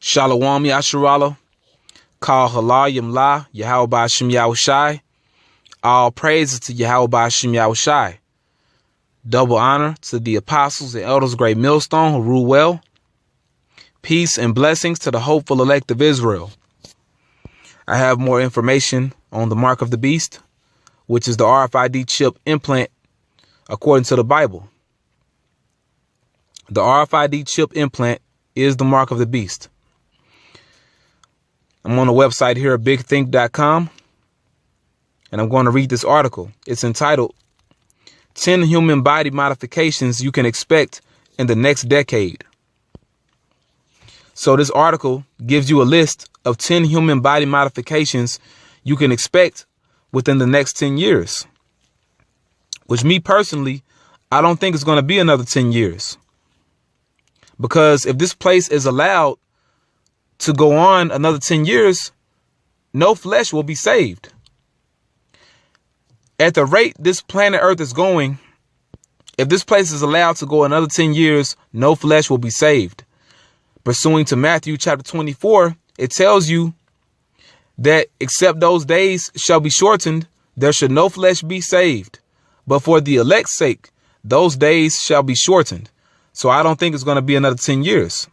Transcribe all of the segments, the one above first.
Shalom Yasharallah, Kal Halal Yamla, Yahweh Hashem Yahushai. All praises to Yahweh Hashem Yahushai. Double honor to the apostles and elders of Great Millstone who rule well. Peace and blessings to the hopeful elect of Israel. I have more information on the mark of the beast, which is the RFID chip implant according to the Bible. The RFID chip implant is the mark of the beast. I'm on the website here at bigthink.com, and I'm going to read this article. It's entitled 10 Human Body Modifications You Can Expect in the Next Decade. So this article gives you a list of 10 human body modifications you can expect within the next 10 years. Which me personally, I don't think it's going to be another 10 years. Because if this place is allowed to go on another 10 years, no flesh will be saved. At the rate this planet Earth is going, if this place is allowed to go another 10 years, no flesh will be saved. Pursuing to Matthew chapter 24, it tells you that except those days shall be shortened, there should no flesh be saved. But for the elect's sake, those days shall be shortened. So I don't think it's going to be another 10 years.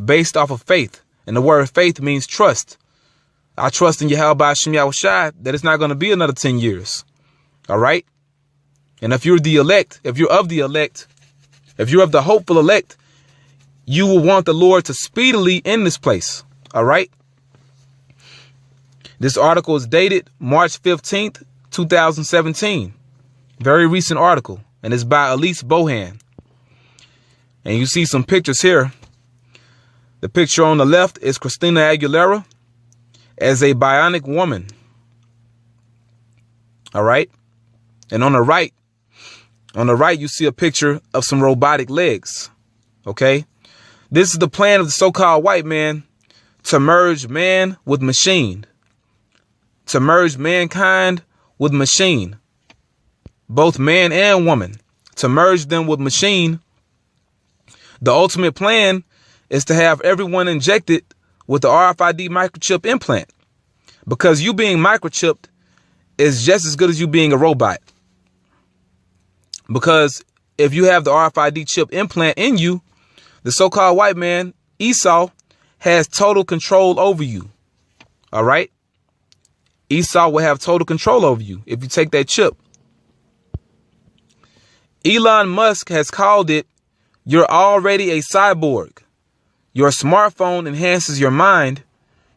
Based off of faith. And the word faith means trust. I trust in Yahweh Hashem Yahushai that it's not going to be another 10 years. All right. And if you're the elect, if you're of the elect, if you're of the hopeful elect, you will want the Lord to speedily end this place. All right. This article is dated March 15th, 2017. Very recent article. And it's by Elise Bohan. And you see some pictures here. The picture on the left is Christina Aguilera as a bionic woman. All right. And on the right, you see a picture of some robotic legs. OK, this is the plan of the so-called white man to merge man with machine, to merge mankind with machine, both man and woman, to merge them with machine. The ultimate plan is to have everyone injected with the RFID microchip implant, because you being microchipped is just as good as you being a robot. Because if you have the RFID chip implant in you, the so-called white man, Esau, has total control over you. All right. Esau will have total control over you if you take that chip. Elon Musk has called it, you're already a cyborg. Your smartphone enhances your mind,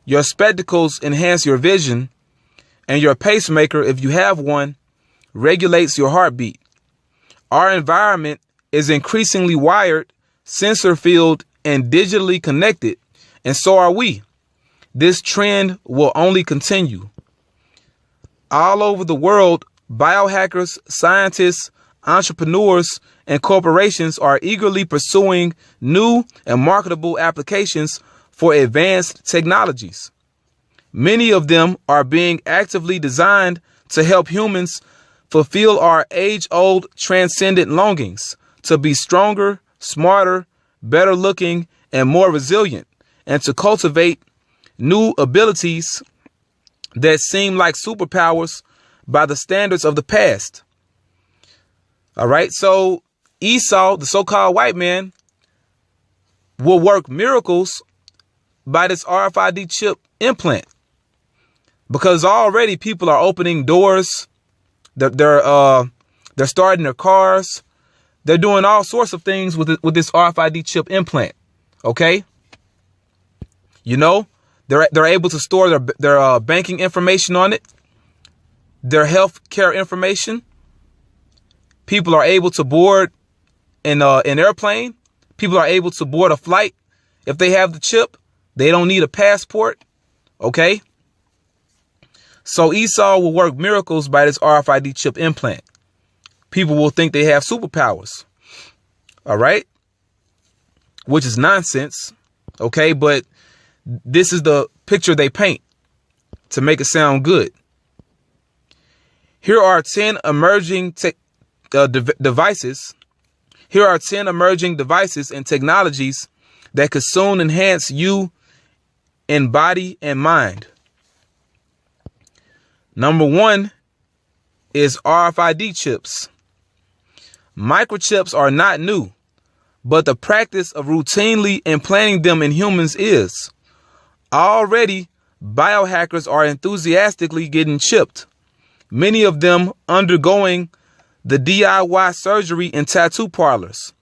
your spectacles enhance your vision, and your pacemaker, if you have one, regulates your heartbeat. Our environment is increasingly wired, sensor-filled, and digitally connected, and so are we. This trend will only continue. All over the world, biohackers, scientists, entrepreneurs, and corporations are eagerly pursuing new and marketable applications for advanced technologies. Many of them are being actively designed to help humans fulfill our age-old transcendent longings to be stronger, smarter, better looking, and more resilient, and to cultivate new abilities that seem like superpowers by the standards of the past. All right, so Esau, the so-called white man, will work miracles by this RFID chip implant, because already people are opening doors. They're starting their cars. They're doing all sorts of things with this RFID chip implant. OK, you know, they're able to store their banking information on it, their health care information. People are able to board an airplane. People are able to board a flight if they have the chip. They don't need a passport. OK, so Esau will work miracles by this RFID chip implant. People will think they have superpowers. All right. Which is nonsense. OK, but this is the picture they paint to make it sound good. Here are 10 emerging devices. Here are 10 emerging devices and technologies that could soon enhance you in body and mind. Number one is RFID chips. Microchips are not new, but the practice of routinely implanting them in humans is. Already, biohackers are enthusiastically getting chipped, many of them undergoing the DIY surgery in tattoo parlors,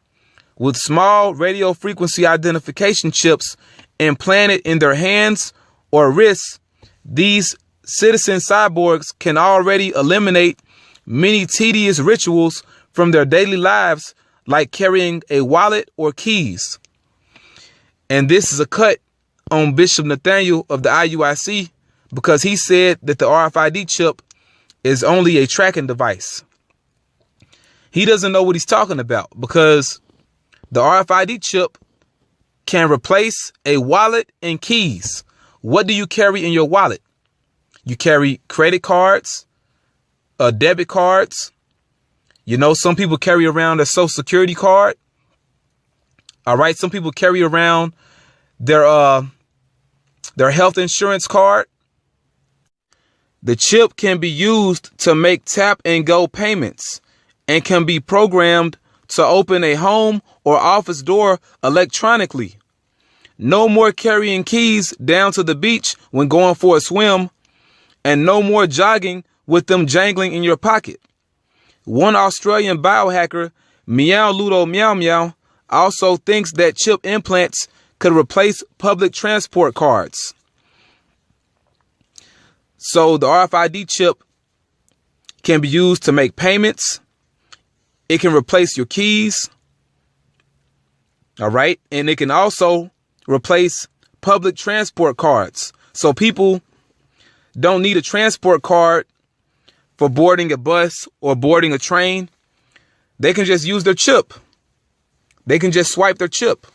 with small radio frequency identification chips implanted in their hands or wrists. These citizen cyborgs can already eliminate many tedious rituals from their daily lives, like carrying a wallet or keys. And this is a cut on Bishop Nathaniel of the IUIC, because he said that the RFID chip is only a tracking device. He doesn't know what he's talking about, because the RFID chip can replace a wallet and keys. What do you carry in your wallet? You carry credit cards, debit cards. You know, some people carry around a Social Security card. All right. Some people carry around their health insurance card. The chip can be used to make tap and go payments and can be programmed to open a home or office door electronically. No more carrying keys down to the beach when going for a swim, and no more jogging with them jangling in your pocket. One Australian biohacker, Meow Ludo Meow Meow, also thinks that chip implants could replace public transport cards. So the RFID chip can be used to make payments. It can replace your keys. All right. And it can also replace public transport cards. So people don't need a transport card for boarding a bus or boarding a train. They can just use their chip. They can just swipe their chip.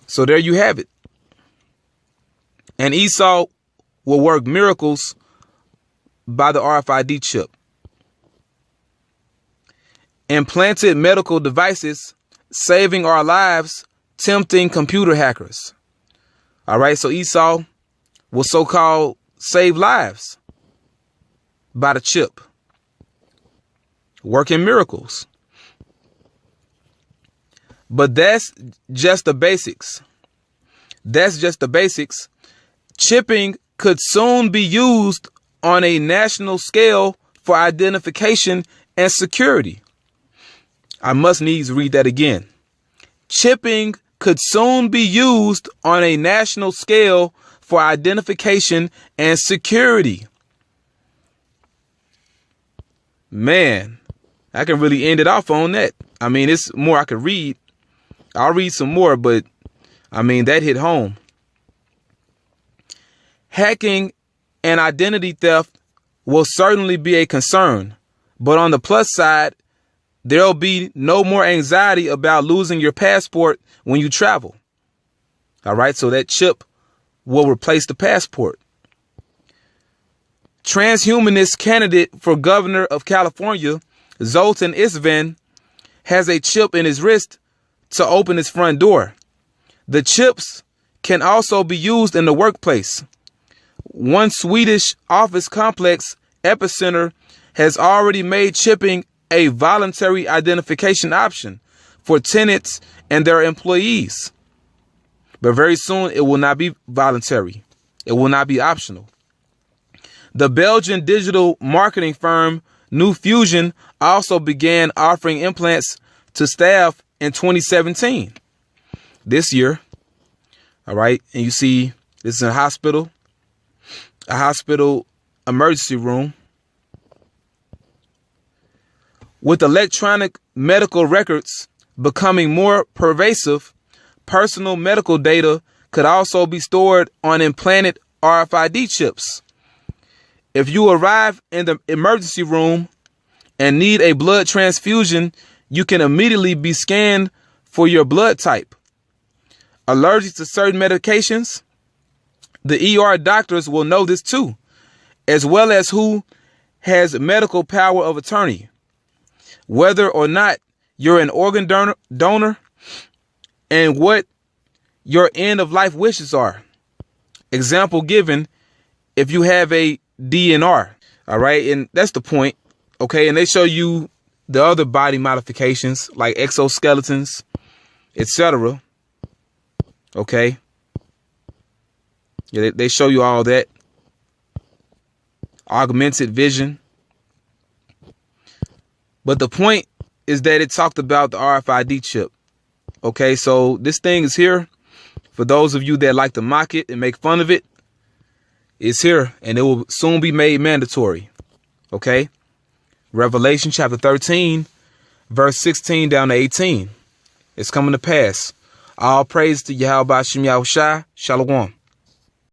So there you have it. And Esau will work miracles by the RFID chip. Implanted medical devices saving our lives, tempting computer hackers. All right, so Esau will so-called save lives by the chip, working miracles. But that's just the basics. That's just the basics. Chipping could soon be used on a national scale for identification and security. I must needs read that again. Chipping could soon be used on a national scale for identification and security. Man, I can really end it off on that. I mean, it's more I could read. I'll read some more, but I mean, that hit home. Hacking and identity theft will certainly be a concern, but on the plus side, there'll be no more anxiety about losing your passport when you travel. All right, so that chip will replace the passport. Transhumanist candidate for governor of California, Zoltan Isvan, has a chip in his wrist to open his front door. The chips can also be used in the workplace. One Swedish office complex, Epicenter, has already made chipping a voluntary identification option for tenants and their employees. But very soon it will not be voluntary. It will not be optional. The Belgian digital marketing firm New Fusion also began offering implants to staff in 2017. This year. All right. And you see, this is a hospital emergency room. With electronic medical records becoming more pervasive, personal medical data could also be stored on implanted RFID chips. If you arrive in the emergency room and need a blood transfusion, you can immediately be scanned for your blood type. Allergic to certain medications, the ER doctors will know this too, as well as who has medical power of attorney. Whether or not you're an organ donor and what your end of life wishes are. Example given, if you have a DNR, all right, and that's the point, okay, and they show you the other body modifications like exoskeletons, etc. Okay, yeah, they show you all that. Augmented vision. But the point is that it talked about the RFID chip. Okay, so this thing is here. For those of you that like to mock it and make fun of it, it's here and it will soon be made mandatory. Okay, Revelation chapter 13, verse 16 down to 18. It's coming to pass. All praise to Yahweh Shem Yahushua. Shalom.